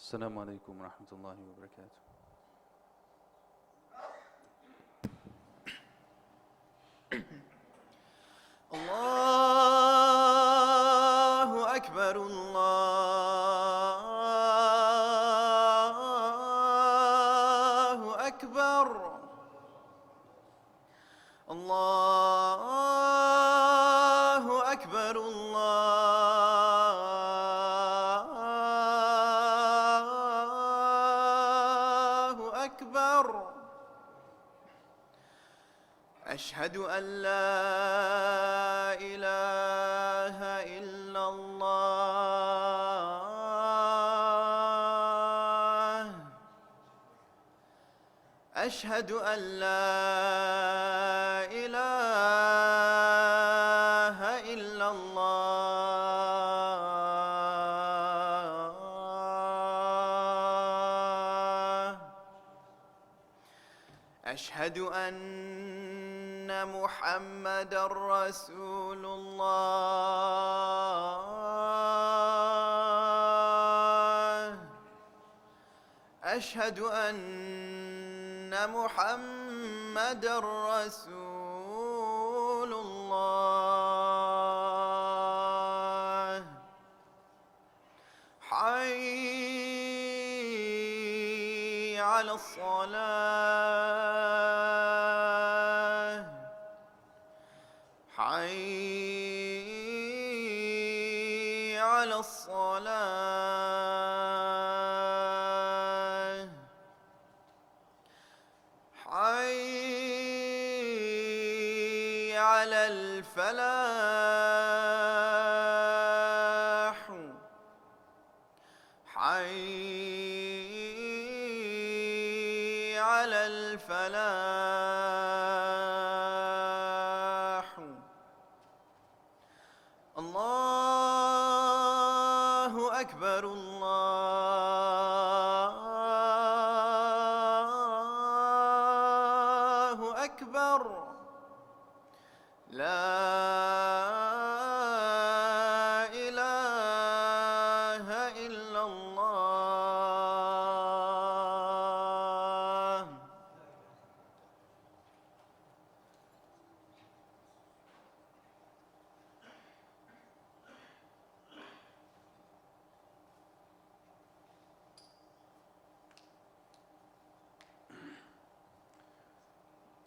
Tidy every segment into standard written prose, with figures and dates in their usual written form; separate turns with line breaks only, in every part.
السلام عليكم ورحمة الله وبركاته.
الله أكبر الله أكبر الله أكبر الله أكبر أشهد أن لا إله إلا الله أشهد أن لا إله إلا الله أشهد أن محمد رسول الله أشهد أن محمد رسول الله حي على الصلاة حي على الصلاة حي على الفلاح حي على الفلاح الله أكبر الله أكبر لا إله إلا الله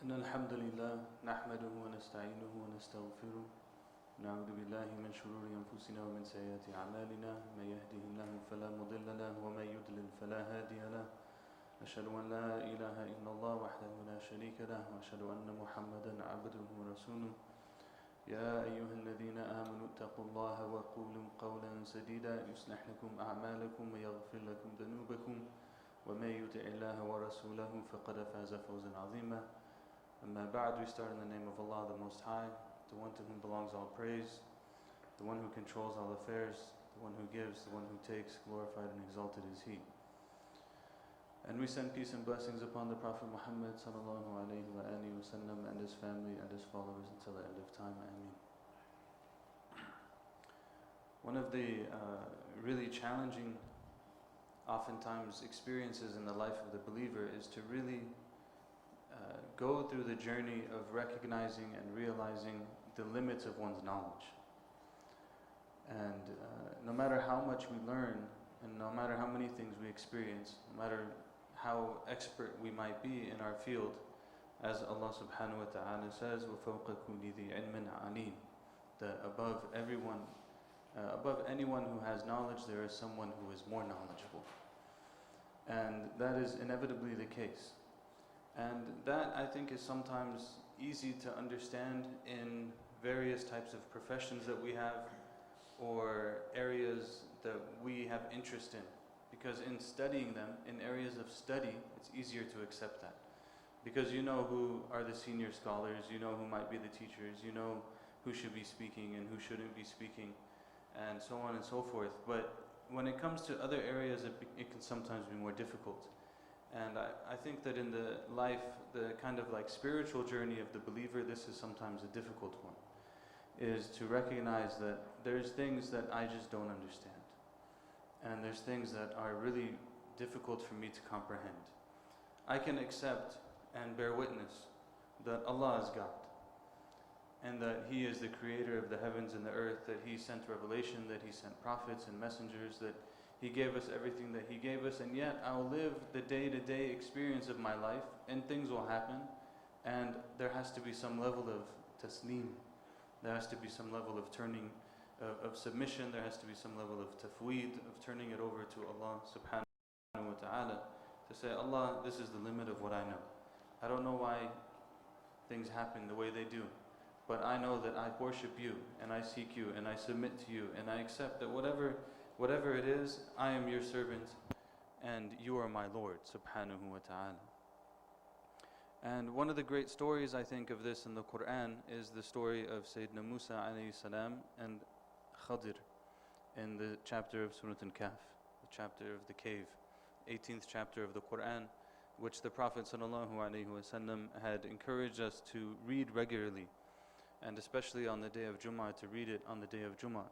إن الحمد لله نحمده ونستعينه ونستغفره نعوذ بالله من شرور أنفسنا ومن سيئات أعمالنا من يهده الله فلا مضل له ومن يضلل فلا هادي له أشهد أن لا إله إلا الله وحده لا شريك له وأشهد أن محمدا عبده ورسوله يا أيها الذين آمنوا اتقوا الله وقولوا قولا سديدا يصلح لكم أعمالكم ويغفر لكم ذنوبكم ومن يطع الله ورسوله فقد فاز فوزا عظيما. Amma ba'd, we start in the name of Allah, the Most High, the one to whom belongs all praise, the one who controls all affairs, the one who gives, the one who takes, glorified and exalted is He. And we send peace and blessings upon the Prophet Muhammad sallallahu alayhi wa alihi wa sallam and his family and his followers until the end of time. Ameen. One of the really challenging, oftentimes, experiences in the life of the believer is to really go through the journey of recognizing and realizing the limits of one's knowledge. And no matter how much we learn, and no matter how many things we experience, no matter how expert we might be in our field, as Allah subhanahu wa ta'ala says, وَفَوْقَ كُلِّ ذِي عِلْمٍ عَلِيمٍ, that above everyone, above anyone who has knowledge, there is someone who is more knowledgeable. And that is inevitably the case. And that, I think, is sometimes easy to understand in various types of professions that we have or areas that we have interest in. Because in studying them, in areas of study, it's easier to accept that. Because you know who are the senior scholars, you know who might be the teachers, you know who should be speaking and who shouldn't be speaking, and so on and so forth. But when it comes to other areas, it can sometimes be more difficult. And I think that in the life, the kind of like spiritual journey of the believer, this is sometimes a difficult one, is to recognize that there's things that I just don't understand. And there's things that are really difficult for me to comprehend. I can accept and bear witness that Allah is God, and that He is the creator of the heavens and the earth, that He sent revelation, that He sent prophets and messengers, that He gave us everything that He gave us, and yet I'll live the day-to-day experience of my life, and things will happen, and there has to be some level of taslim, there has to be some level of turning, of submission, there has to be some level of tafweed, of turning it over to Allah subhanahu wa ta'ala, to say, Allah, this is the limit of what I know. I don't know why things happen the way they do, but I know that I worship You, and I seek You, and I submit to You, and I accept that whatever it is, I am Your servant, and You are my Lord subhanahu wa ta'ala. And one of the great stories, I think, of this in the Quran is the story of Sayyidina Musa alayhi salam and Khadir in the chapter of Surah Al-Kahf, the chapter of the cave, 18th chapter of the Quran, which the Prophet sallallahu alaihi wasallam had encouraged us to read regularly, and especially on the day of Jummah, to read it on the day of Jummah.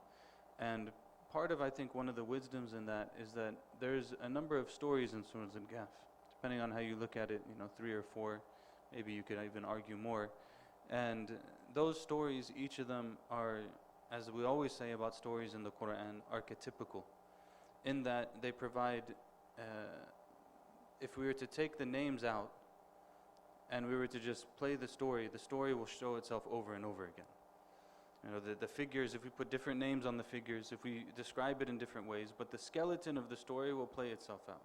And part of, I think, one of the wisdoms in that is that there's a number of stories in Surah Al-Kahf, depending on how you look at it, 3 or 4, maybe you could even argue more. And those stories, each of them are, as we always say about stories in the Quran, archetypical, in that they provide, if we were to take the names out and we were to just play the story will show itself over and over again. The figures, if we put different names on the figures, if we describe it in different ways, but the skeleton of the story will play itself out.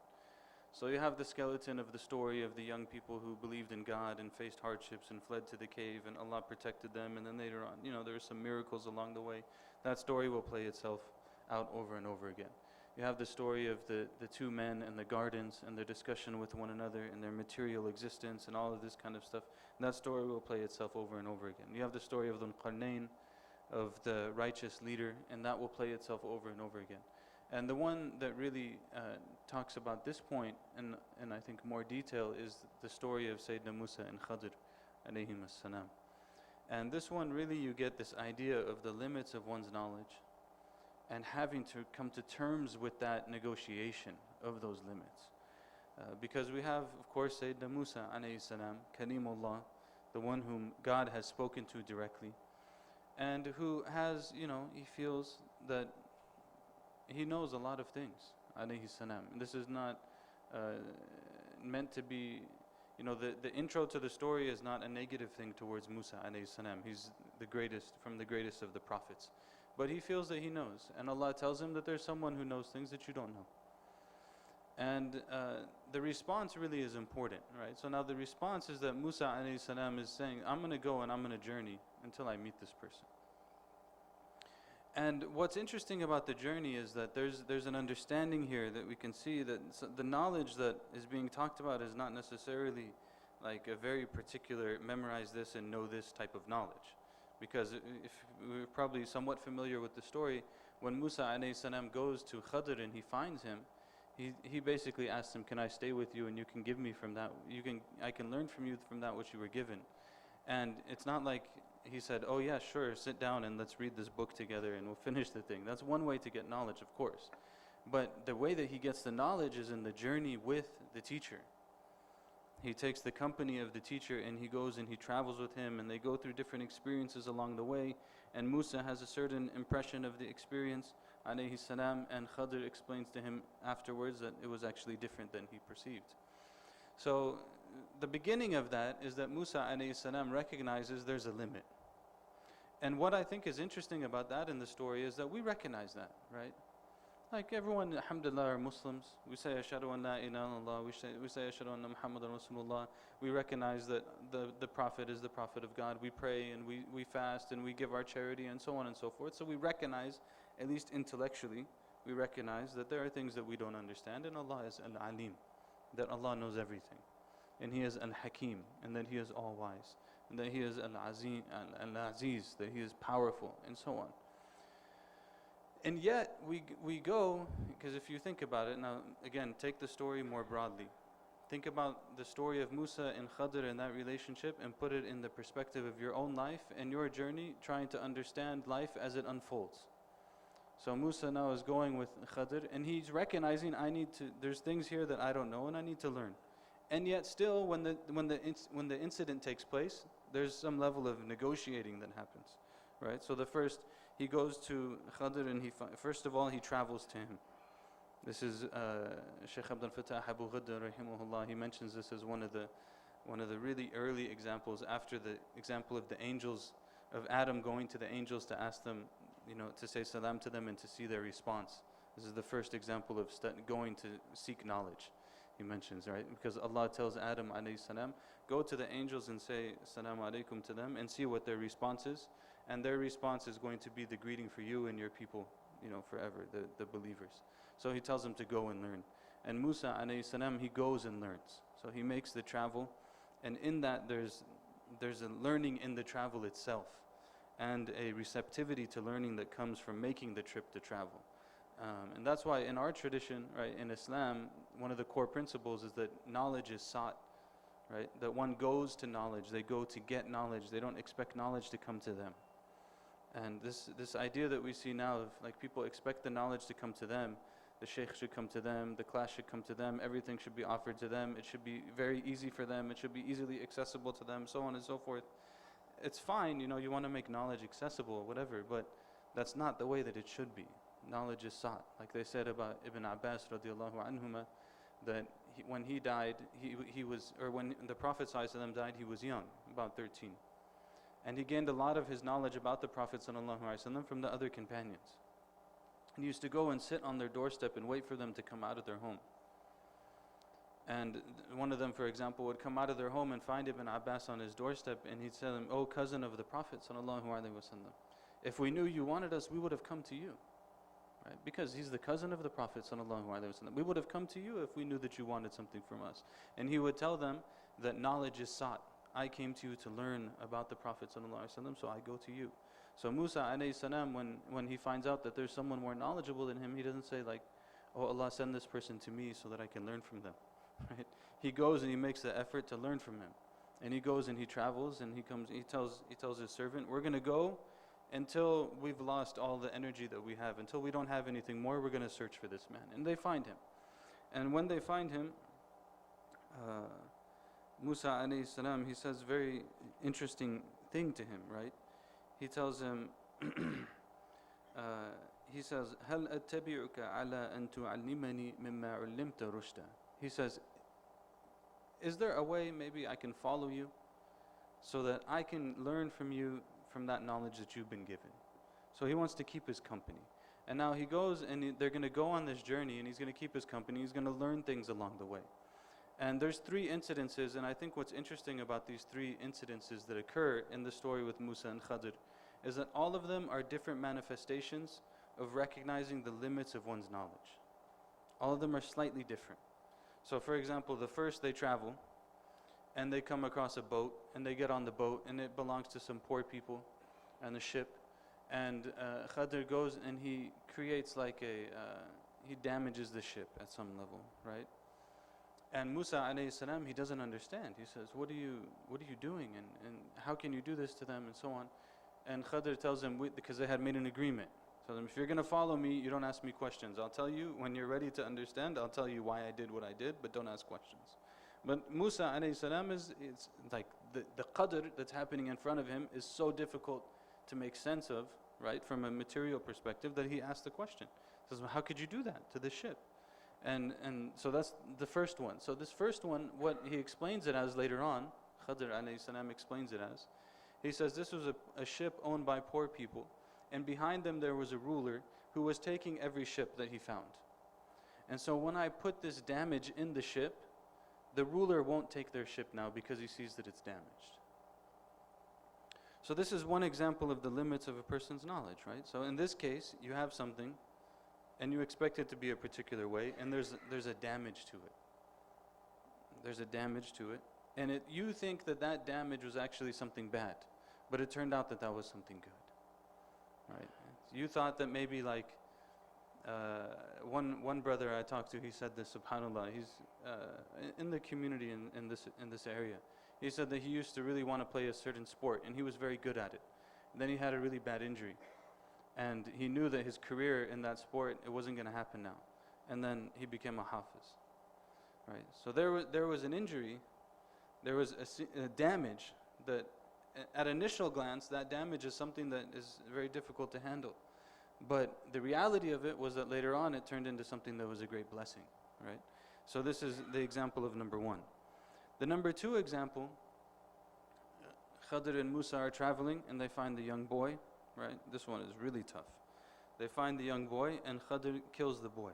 So you have the skeleton of the story of the young people who believed in God and faced hardships and fled to the cave, and Allah protected them, and then later on, there were some miracles along the way. That story will play itself out over and over again. You have the story of the two men in the gardens and their discussion with one another and their material existence and all of this kind of stuff. And that story will play itself over and over again. You have the story of Dhul Qarnayn, of the righteous leader, and that will play itself over and over again. And the one that really talks about this point in I think more detail is the story of Sayyidina Musa and Khadir alayhim as-salam. And this one really, you get this idea of the limits of one's knowledge and having to come to terms with that negotiation of those limits. Because we have, of course, Sayyidina Musa alayhi salam, Kalimullah, the one whom God has spoken to directly, and who has, he feels that he knows a lot of things, alayhi salam. This is not meant to be, the intro to the story is not a negative thing towards Musa alayhi salam. He's the greatest, from the greatest of the prophets. But he feels that he knows, and Allah tells him that there's someone who knows things that you don't know. And the response really is important, right? So now the response is that Musa alayhi salam is saying, I'm going to go and I'm going to journey until I meet this person. And what's interesting about the journey is that there's an understanding here that we can see that the knowledge that is being talked about is not necessarily like a very particular memorize this and know this type of knowledge. Because if we're probably somewhat familiar with the story, when Musa alayhi salam goes to Khadir and he finds him, he basically asks him, can I stay with you and you can give me from that, I can learn from you from that which you were given. And it's not like he said, oh yeah, sure, sit down and let's read this book together and we'll finish the thing. That's one way to get knowledge, of course. But the way that he gets the knowledge is in the journey with the teacher. He takes the company of the teacher and he goes and he travels with him, and they go through different experiences along the way, and Musa has a certain impression of the experience, alayhi salam, and Khadir explains to him afterwards that it was actually different than he perceived. So the beginning of that is that Musa alayhi salam recognizes there's a limit. And what I think is interesting about that in the story is that we recognize that, right? Like everyone, alhamdulillah, are Muslims. We say ashhadu an la ilaha illallah, we say ashhadu anna Muhammadan Rasulullah. We recognize that the Prophet is the Prophet of God. We pray and we fast and we give our charity and so on and so forth. So we recognize, at least intellectually, we recognize that there are things that we don't understand, and Allah is al-alim, that Allah knows everything. And He is al-hakim, and that He is all-wise, and that He is al-aziz, that He is powerful, and so on. And yet we go, because if you think about it, now again, take the story more broadly. Think about the story of Musa and Khadir and that relationship, and put it in the perspective of your own life and your journey, trying to understand life as it unfolds. So Musa now is going with Khadr, and he's recognizing, there's things here that I don't know and I need to learn. And yet still, when the incident takes place, there's some level of negotiating that happens, right? So he goes to Khadr, and first of all he travels to him. This is Shaykh Abdul Fattah Abu Ghadr rahimahullah. He mentions this as one of the really early examples after the example of the angels, of Adam going to the angels to ask them, to say salam to them and to see their response. This is the first example of going to seek knowledge. He mentions, right? Because Allah tells Adam alayhi salam, go to the angels and say Assalamu alaikum to them and see what their response is. And their response is going to be the greeting for you and your people, forever, the believers. So he tells them to go and learn. And Musa alayhi salam, he goes and learns. So he makes the travel, and in that there's a learning in the travel itself, and a receptivity to learning that comes from making the trip to travel. And that's why in our tradition, right, in Islam, one of the core principles is that knowledge is sought, right? That one goes to knowledge, they go to get knowledge, they don't expect knowledge to come to them. And this idea that we see now of like people expect the knowledge to come to them, the Shaykh should come to them, the class should come to them, everything should be offered to them, it should be very easy for them, it should be easily accessible to them, so on and so forth. It's fine, you want to make knowledge accessible, whatever, but that's not the way that it should be. Knowledge is sought. Like they said about Ibn Abbas radiallahu anhuma, that when he died, when the Prophet ﷺ died, he was young, about 13. And he gained a lot of his knowledge about the Prophet ﷺ from the other companions. And he used to go and sit on their doorstep and wait for them to come out of their home. And one of them, for example, would come out of their home and find Ibn Abbas on his doorstep, and he'd tell him, "Oh, cousin of the Prophet ﷺ, if we knew you wanted us, we would have come to you." Right? Because he's the cousin of the Prophet ﷺ. We would have come to you if we knew that you wanted something from us. And he would tell them that knowledge is sought. I came to you to learn about the Prophet ﷺ, so I go to you. So Musa alayhi salam, when he finds out that there's someone more knowledgeable than him, he doesn't say like, "Oh Allah, send this person to me so that I can learn from them." Right? He goes and he makes the effort to learn from him. And he goes and he travels, and he tells his servant, "We're going to go until we've lost all the energy that we have, until we don't have anything more, we're going to search for this man." And they find him. And when they find him, Musa alayhi salam, he says very interesting thing to him, right? He tells him, he says, "Hal attabi'uka ala an tu'allimani mimma 'ullimta rushda." He says, is there a way maybe I can follow you so that I can learn from you from that knowledge that you've been given? So he wants to keep his company. And now he goes and they're going to go on this journey, and he's going to keep his company. He's going to learn things along the way. And there's 3 incidences, and I think what's interesting about these 3 incidences that occur in the story with Musa and Khadr is that all of them are different manifestations of recognizing the limits of one's knowledge. All of them are slightly different. So for example, the first, they travel and they come across a boat, and they get on the boat, and it belongs to some poor people and the ship. And Khadr goes and he creates like he damages the ship at some level, right? And Musa alayhi salam, he doesn't understand. He says, what are you doing? And how can you do this to them? And so on. And Khadr tells him, because they had made an agreement. Tells him, if you're going to follow me, you don't ask me questions. I'll tell you when you're ready to understand, I'll tell you why I did what I did, but don't ask questions. But Musa alayhi salam it's like the qadr that's happening in front of him is so difficult to make sense of, right, from a material perspective, that he asked the question. He says, well, how could you do that to this ship? And so that's the first one. So this first one, what he explains it as later on, Khadr alayhi salam explains it as, he says this was a ship owned by poor people, and behind them there was a ruler who was taking every ship that he found. And so when I put this damage in the ship, the ruler won't take their ship now because he sees that it's damaged. So this is one example of the limits of a person's knowledge, right? So in this case, you have something and you expect it to be a particular way, and there's a damage to it. There's a damage to it, and you think that damage was actually something bad, but it turned out that was something good, right? You thought that maybe like one brother I talked to, he said this, subhanAllah, he's in the community in this area. He said that he used to really want to play a certain sport, and he was very good at it. And then he had a really bad injury. And he knew that his career in that sport, it wasn't going to happen now. And then he became a hafiz. Right? So there was an injury, there was a damage that, at initial glance, that damage is something that is very difficult to handle. But the reality of it was that later on it turned into something that was a great blessing. Right? So this is the example of number one. The number two example, Khadr and Musa are traveling and they find the young boy. Right? This one is really tough. They find the young boy and Khadr kills the boy.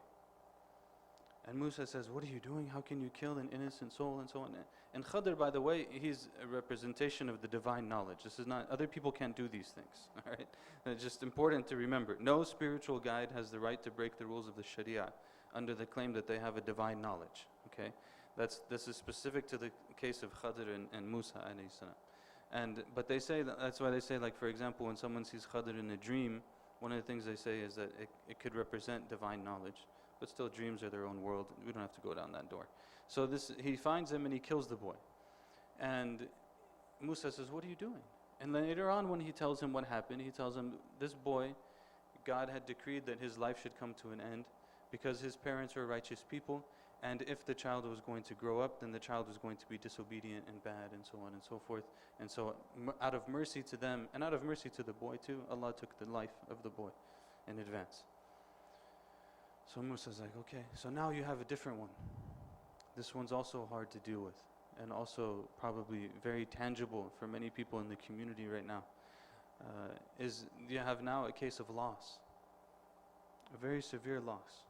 And Musa says, what are you doing? How can you kill an innocent soul? And so on. And Khadr, by the way, he's a representation of the divine knowledge. This is not, other people can't do these things. All right? And it's just important to remember. No spiritual guide has the right to break the rules of the Sharia under the claim that they have a divine knowledge. Okay? This is specific to the case of Khadr and Musa alayhi salam. But they say, that's why they say, like for example, when someone sees Khadr in a dream, one of the things they say is that it could represent divine knowledge. But still, dreams are their own world. We don't have to go down that door. So he finds him and he kills the boy. And Musa says, what are you doing? And later on when he tells him what happened, he tells him, this boy, God had decreed that his life should come to an end because his parents were righteous people. And if the child was going to grow up, then the child was going to be disobedient and bad and so on and so forth. And so out of mercy to them, and out of mercy to the boy too, Allah took the life of the boy in advance. So Musa's like, okay, so now you have a different one. This one's also hard to deal with, and also probably very tangible for many people in the community right now. Is you have now a case of loss, a very severe loss.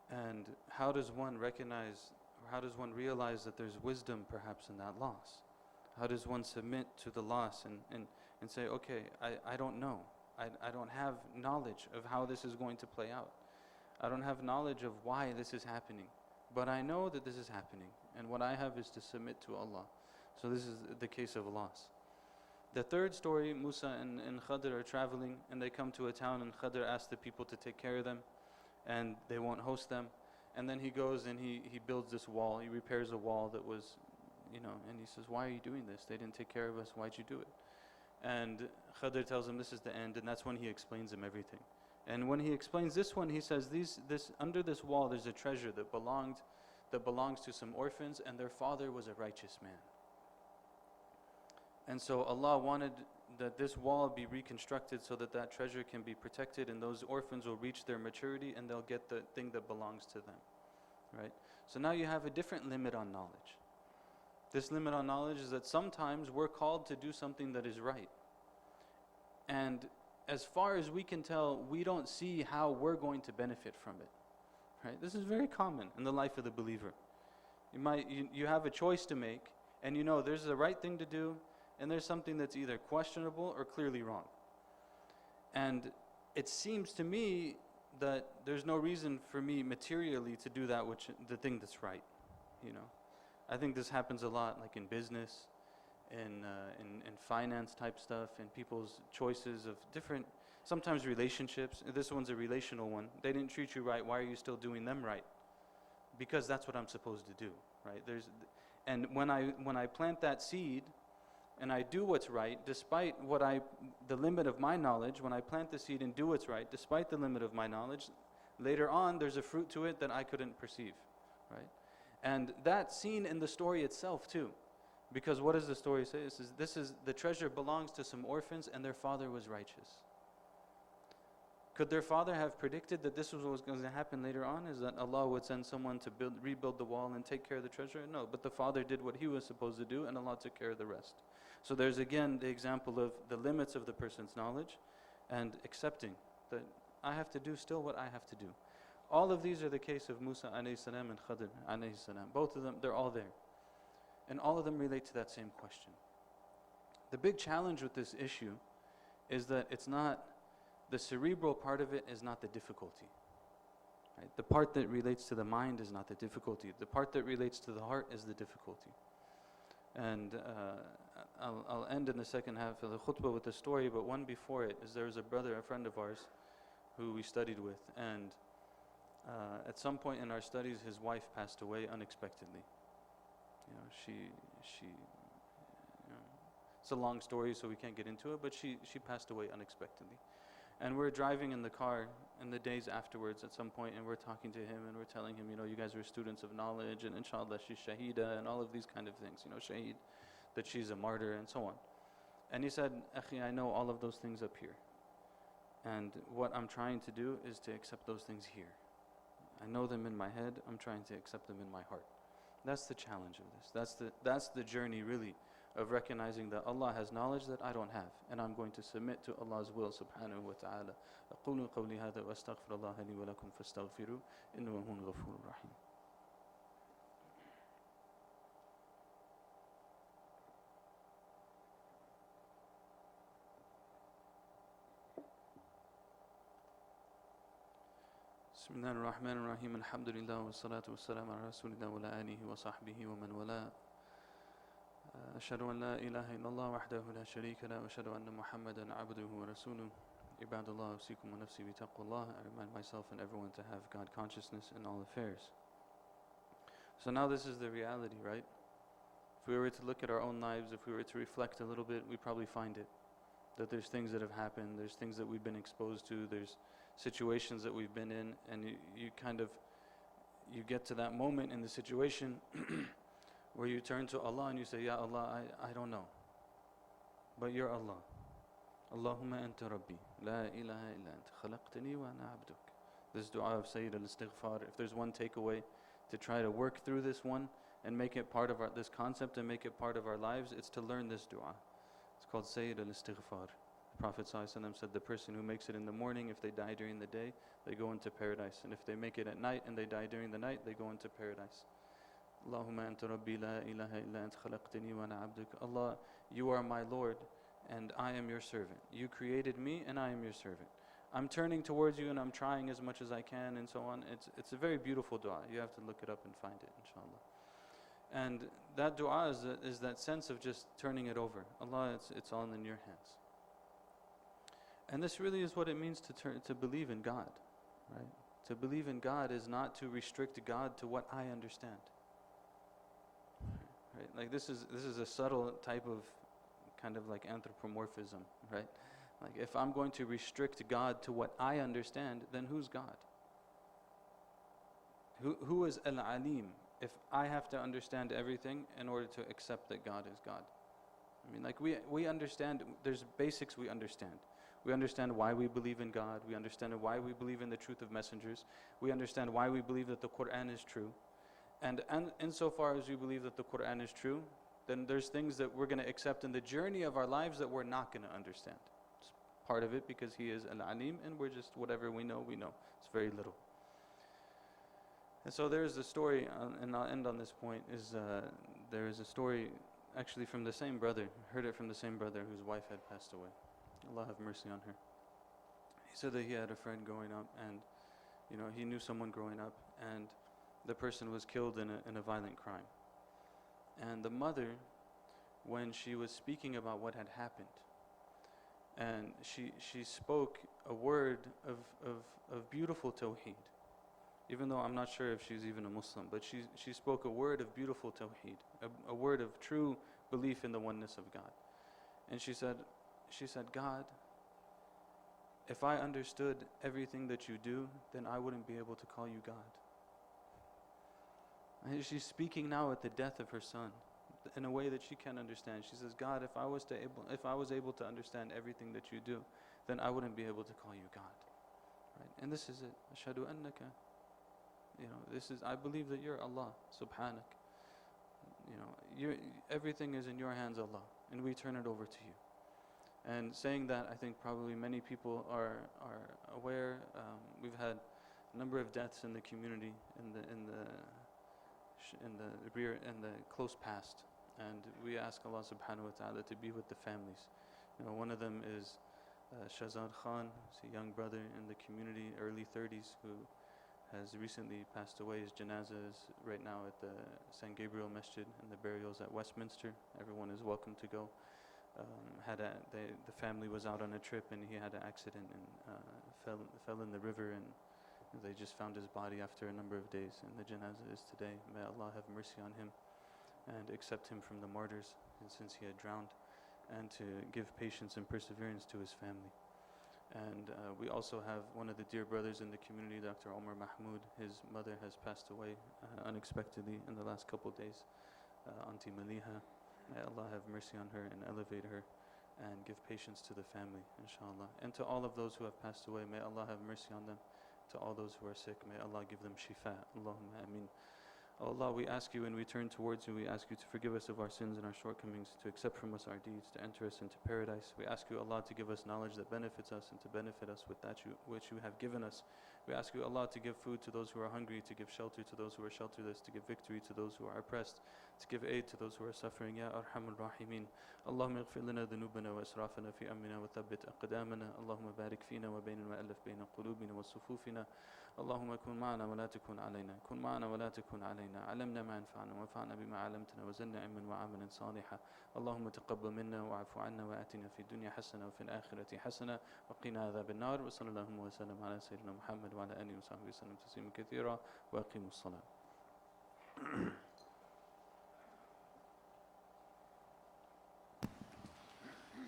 And how does one recognize, or how does one realize that there's wisdom perhaps in that loss? How does one submit to the loss and say, okay, I don't know. I don't have knowledge of how this is going to play out. I don't have knowledge of why this is happening. But I know that this is happening. And what I have is to submit to Allah. So this is the case of loss. The third story, Musa and Khadr are traveling and they come to a town and Khadr asks the people to take care of them and they won't host them. And then he goes and he builds this wall. He repairs a wall that was, and he says, why are you doing this? They didn't take care of us. Why'd you do it? And Khadr tells him this is the end, and that's when he explains him everything. And when he explains this one, he says, under this wall there's a treasure that belongs to some orphans, and their father was a righteous man. And so Allah wanted that this wall be reconstructed so that that treasure can be protected, and those orphans will reach their maturity and they'll get the thing that belongs to them. Right? So now you have a different limit on knowledge. This limit on knowledge is that sometimes we're called to do something that is right. And as far as we can tell, we don't see how we're going to benefit from it. Right? This is very common in the life of the believer. You have a choice to make, and there's the right thing to do, and there's something that's either questionable or clearly wrong. And it seems to me that there's no reason for me materially to do the thing that's right. I think this happens a lot, like in business, in finance type stuff, in people's choices of different, sometimes relationships. This one's a relational one. They didn't treat you right. Why are you still doing them right? Because that's what I'm supposed to do, right? And when I plant that seed, and I do what's right, despite the limit of my knowledge, when I plant the seed and do what's right, despite the limit of my knowledge, later on there's a fruit to it that I couldn't perceive, right? And that's seen in the story itself too. Because what does the story say? This is the treasure belongs to some orphans and their father was righteous. Could their father have predicted that this was what was going to happen later on? Is that Allah would send someone to rebuild the wall and take care of the treasure? No, but the father did what he was supposed to do and Allah took care of the rest. So there's again the example of the limits of the person's knowledge and accepting that I have to do still what I have to do. All of these are the case of Musa alayhi salam and Khadr alayhi salam. Both of them, they're all there. And all of them relate to that same question. The big challenge with this issue is that it's not, the cerebral part of it is not the difficulty. Right? The part that relates to the mind is not the difficulty. The part that relates to the heart is the difficulty. And I'll end in the second half of the khutbah with a story, but one before it is there was a brother, a friend of ours, who we studied with, and at some point in our studies, his wife passed away unexpectedly. It's a long story, so we can't get into it, but she passed away unexpectedly. And we're driving in the car in the days afterwards at some point, and we're talking to him and we're telling him, you guys are students of knowledge, and inshallah she's shaheeda and all of these kind of things, shaheed, that she's a martyr and so on. And he said, Akhi, I know all of those things up here. And what I'm trying to do is to accept those things here. I know them in my head, I'm trying to accept them in my heart. That's the challenge of this. That's the journey really of recognizing that Allah has knowledge that I don't have, and I'm going to submit to Allah's will subhanahu wa ta'ala. أقول قولي هذا وأستغفر الله لي ولكم فاستغفروا إنه هو الغفور الرحيم. بسم الله الرحمن الرحيم الحمد لله والصلاة والسلام على رسول الله وعلى آله وصحبه ومن والاه أشهد أن لا إله إلا الله وحده لا شريك له وأشهد أن محمدا عبده ورسوله عباد الله أوصيكم ونفسي بتقوى الله. I remind myself and everyone to have God consciousness in all affairs. So now this is the reality, right? If we were to look at our own lives, if we were to reflect a little bit, we probably find it. That there's things that have happened, there's things that we've been exposed to, there's situations that we've been in, and you get to that moment in the situation where you turn to Allah and you say, Ya Allah, I don't know, but you're Allah. Allahumma anta rabbi, la ilaha illa anta, khalaqtani wa ana abduk. This dua of Sayyid al-Istighfar, if there's one takeaway to try to work through this one and make it part of this concept and make it part of our lives, it's to learn this dua. It's called Sayyid al-Istighfar. The Prophet ﷺ said the person who makes it in the morning, if they die during the day, they go into paradise. And if they make it at night and they die during the night, they go into paradise. Allahumma anta rabbi la ilaha illa anta khalaqtani wa ana abduk. Allah, you are my Lord and I am your servant. You created me and I am your servant. I'm turning towards you and I'm trying as much as I can and so on. It's a very beautiful dua. You have to look it up and find it, inshallah. And that dua is that sense of just turning it over. Allah, it's all in your hands. And this really is what it means to believe in God, right? To believe in God is not to restrict God to what I understand. Right? Like this is a subtle type of kind of like anthropomorphism, right? Like if I'm going to restrict God to what I understand, then who's God? Who is Al-Alim if I have to understand everything in order to accept that God is God? I mean, like we understand, there's basics we understand. We understand why we believe in God. We understand why we believe in the truth of messengers. We understand why we believe that the Quran is true. And insofar as we believe that the Quran is true, then there's things that we're going to accept in the journey of our lives that we're not going to understand. It's part of it because He is Al-Alim, and we're just, whatever we know, we know. It's very little. And so there's a story, and I'll end on this point, there is a story actually from the same brother. I heard it from the same brother whose wife had passed away. Allah have mercy on her. He said that he had a friend growing up, and he knew someone growing up, and the person was killed in a violent crime. And the mother, when she was speaking about what had happened, and she spoke a word of beautiful tawheed, even though I'm not sure if she's even a Muslim, but she spoke a word of beautiful tawheed, a word of true belief in the oneness of God. And she said, God, if I understood everything that you do, then I wouldn't be able to call you God. And she's speaking now at the death of her son in a way that she can't understand. She says, God, if I was able to understand everything that you do, then I wouldn't be able to call you God. Right? And this is it. Ashhadu annaka. I believe that you're Allah, subhanak. Everything is in your hands, Allah, and we turn it over to you. And saying that, I think probably many people are aware. We've had a number of deaths in the community in the close past, and we ask Allah subhanahu wa ta'ala to be with the families. One of them is Shahzad Khan. He's a young brother in the community, early 30s, who has recently passed away. His janazah is right now at the St. Gabriel Masjid, and the burial's at Westminster. Everyone is welcome to go. The family was out on a trip, and he had an accident and fell in the river, and they just found his body after a number of days, and the janazah is today. May Allah have mercy on him and accept him from the martyrs, and since he had drowned, and to give patience and perseverance to his family. And we also have one of the dear brothers in the community, Dr. Omar Mahmoud. His mother has passed away unexpectedly in the last couple of days. Auntie Maliha, may Allah have mercy on her and elevate her and give patience to the family, inshallah. And to all of those who have passed away, may Allah have mercy on them. To all those who are sick, may Allah give them shifa. Allahumma ameen. Oh Allah, we ask you and we turn towards you, we ask you to forgive us of our sins and our shortcomings, to accept from us our deeds, to enter us into paradise. We ask you, Allah, to give us knowledge that benefits us and to benefit us with that which you have given us. We ask you, Allah, to give food to those who are hungry, to give shelter to those who are shelterless, to give victory to those who are oppressed, to give aid to those who are suffering. Ya Arhamar Rahimin. Allahumma ighfir lana dhunubana wa israfana fi amrina wa thabbit aqdamana. Allahumma barik fina wa bainana wa alif baina qulubina wa sufufina. اللهم كن معنا ولا تكن علينا كن معنا ولا تكن علينا علمنا ما ينفعنا وانفعنا بما علمتنا وزدنا علما وعملا صالحا اللهم تقبل منا واعف عنا وآتنا في الدنيا حسنة وفي الآخرة حسنة وقنا عذاب النار وصلى اللهم وسلم على سيدنا محمد وعلى آله وصحبه وسلم تسليما كثيرا وأقيموا الصلاة.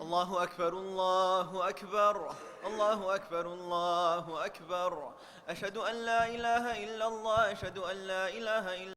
الله أكبر الله أكبر الله أكبر الله أكبر أشهد أن لا إله إلا الله أشهد أن لا إله إلا